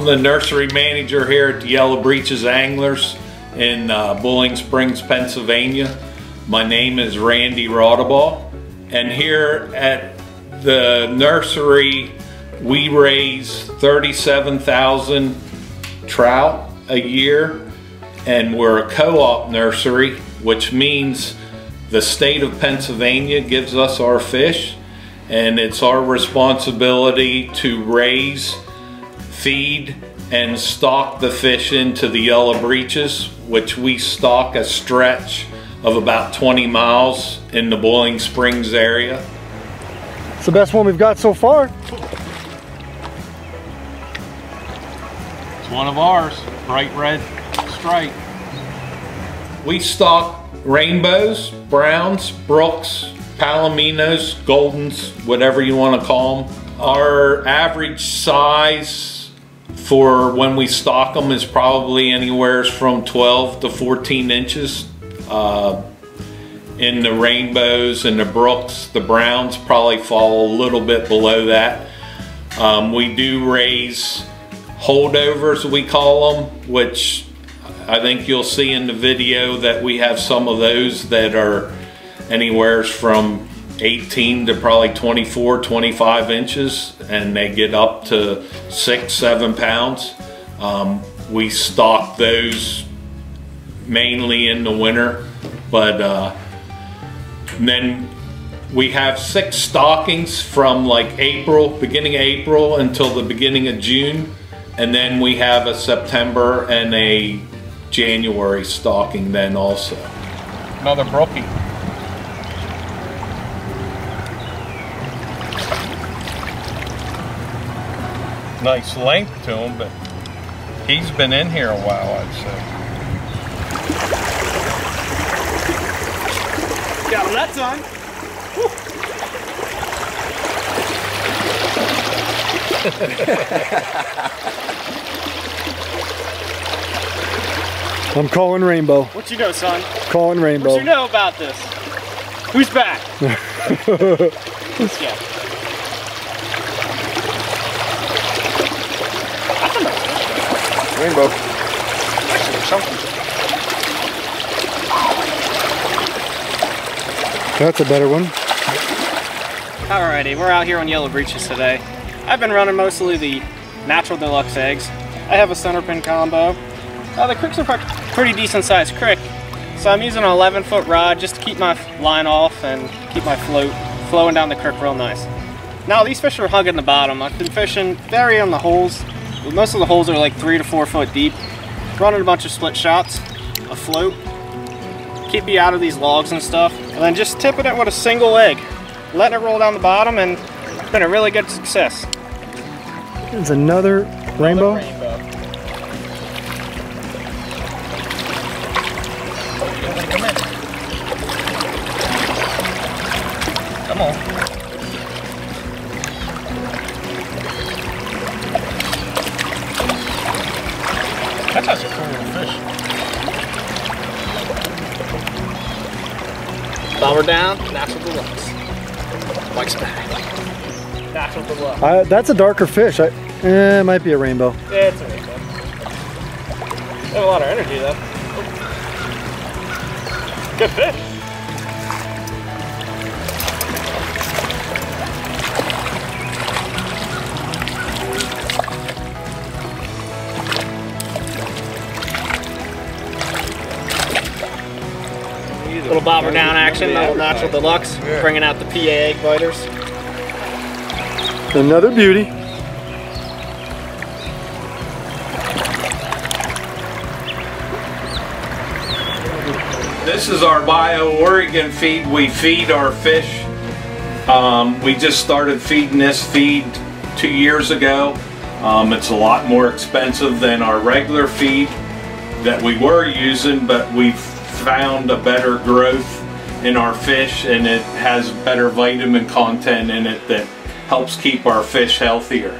I'm the nursery manager here at the Yellow Breeches Anglers in Bowling Springs, Pennsylvania. My name is Randy Raudabaugh, and here at the nursery we raise 37,000 trout a year, and we're a co-op nursery, which means the state of Pennsylvania gives us our fish, and it's our responsibility to raise, feed, and stock the fish into the Yellow Breeches, which we stock a stretch of about 20 miles in the Bowling Springs area. It's the best one we've got so far. It's one of ours, bright red stripe. We stock rainbows, browns, brooks, palominos, goldens, whatever you want to call them. Our average size for when we stock them is probably anywhere from 12 to 14 inches. In the rainbows and the brooks, the browns probably fall a little bit below that. We do raise holdovers, we call them, which I think you'll see in the video that we have some of those that are anywhere from 18 to probably 24, 25 inches, and they get up to 6-7 pounds. We stock those mainly in the winter, but then we have 6 stockings from like beginning of April until the beginning of June, and then we have a September and a January stocking then also. Another brookie. Nice length to him, but he's been in here a while, I'd say. Got him that time. I'm calling rainbow. What you know, son? Calling rainbow. What you know about this? Who's back? Let's go. Rainbow. That's a better one. Alrighty, we're out here on Yellow Breeches today. I've been running mostly the natural deluxe eggs. I have a center pin combo. The creek's a pretty decent sized creek, so I'm using an 11-foot rod just to keep my line off and keep my float flowing down the creek real nice. Now these fish are hugging the bottom. I've been fishing vary on the holes. Most of the holes are like 3 to 4 foot deep. Running a bunch of split shots, a float, keep you out of these logs and stuff, and then just tipping it with a single egg, letting it roll down the bottom, and it's been a really good success. There's another rainbow. Come in. Come on. That's a cool little fish. Bobber down, natural deluxe. Mike's back. Natural deluxe. That's a darker fish. It might be a rainbow. Yeah, it's a rainbow. They have a lot of energy though. Good fish. Little bobber down action, little natural deluxe, bringing out the PA egg biters. Another beauty. This is our Bio Oregon feed. We feed our fish. We just started feeding this feed 2 years ago. It's a lot more expensive than our regular feed that we were using, but we've found a better growth in our fish, and it has better vitamin content in it that helps keep our fish healthier.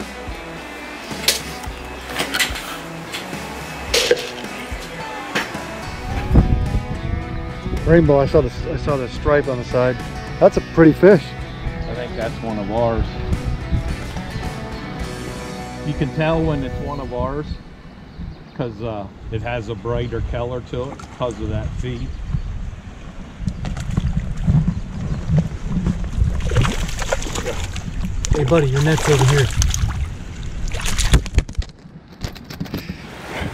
Rainbow. I saw the stripe on the side. That's a pretty fish. I think that's one of ours. You can tell when it's one of ours because it has a brighter color to it because of that feed. Hey buddy, your net's over here.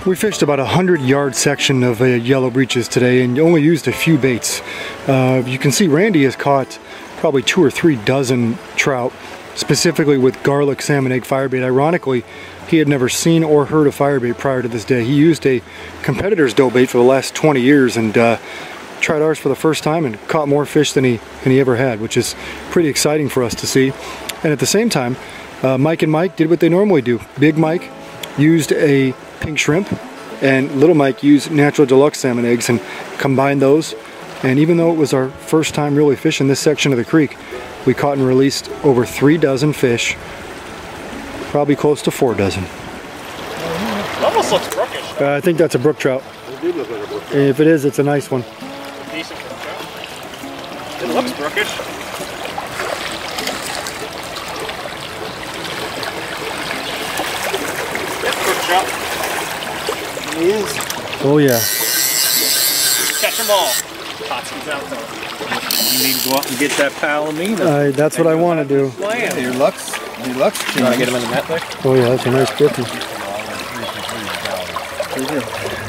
We fished about a 100-yard section of Yellow Breeches today and only used a few baits. You can see Randy has caught probably 2 or 3 dozen trout, specifically with garlic salmon egg firebait. Ironically, he had never seen or heard of firebait prior to this day. He used a competitor's dough bait for the last 20 years and tried ours for the first time and caught more fish than he ever had, which is pretty exciting for us to see. And at the same time, Mike and Mike did what they normally do. Big Mike used a pink shrimp and little Mike used natural deluxe salmon eggs and combined those. And even though it was our first time really fishing this section of the creek, we caught and released over 3 dozen fish, probably close to 4 dozen. It almost looks brookish. I think that's a brook trout. It did look like a brook trout. If it is, it's a nice one. Decent brook trout. It looks brookish. Yep, brook trout. He is. Oh yeah. Catch them all. Pautzke Outdoors. You need to go out and get that palomino. That's what I want to do. Your luck's You want to get them in the net there? Oh yeah, that's a nice brookie.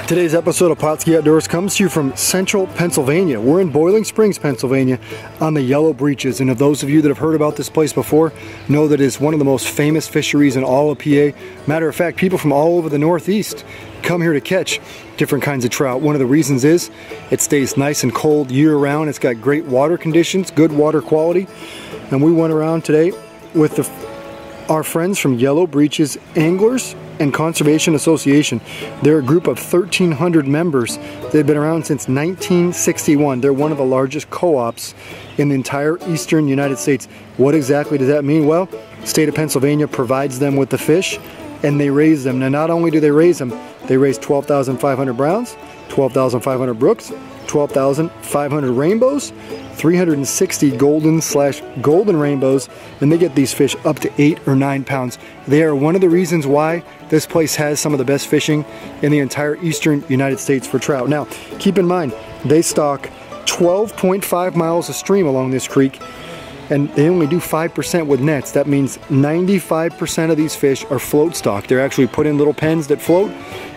Today's episode of Pautzke Outdoors comes to you from central Pennsylvania. We're in Boiling Springs, Pennsylvania on the Yellow Breeches. And of those of you that have heard about this place before, know that it's one of the most famous fisheries in all of PA. Matter of fact, people from all over the Northeast come here to catch different kinds of trout. One of the reasons is it stays nice and cold year round. It's got great water conditions, good water quality. And we went around today with our friends from Yellow Breeches Anglers and Conservation Association. They're a group of 1,300 members. They've been around since 1961. They're one of the largest co-ops in the entire eastern United States. What exactly does that mean? Well, the state of Pennsylvania provides them with the fish and they raise them. Now, not only do they raise them, they raise 12,500 browns, 12,500 brooks, 12,500 rainbows, 360 golden rainbows, and they get these fish up to 8 or 9 pounds. They are one of the reasons why this place has some of the best fishing in the entire eastern United States for trout. Now, keep in mind, they stock 12.5 miles of stream along this creek, and they only do 5% with nets. That means 95% of these fish are float stock. They're actually put in little pens that float,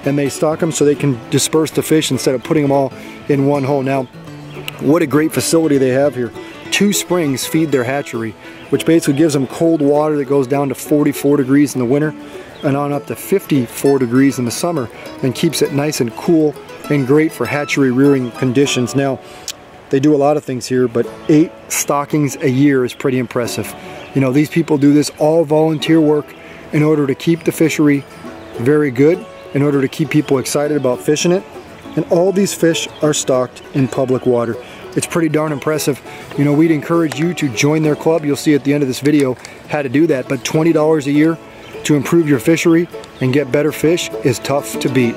and they stock them so they can disperse the fish instead of putting them all in one hole. Now, what a great facility they have here. 2 springs feed their hatchery, which basically gives them cold water that goes down to 44 degrees in the winter and on up to 54 degrees in the summer, and keeps it nice and cool and great for hatchery rearing conditions. Now, they do a lot of things here, but 8 stockings a year is pretty impressive. You know, these people do this all volunteer work in order to keep the fishery very good, in order to keep people excited about fishing it. And all these fish are stocked in public water. It's pretty darn impressive. You know, we'd encourage you to join their club. You'll see at the end of this video how to do that. But $20 a year to improve your fishery and get better fish is tough to beat.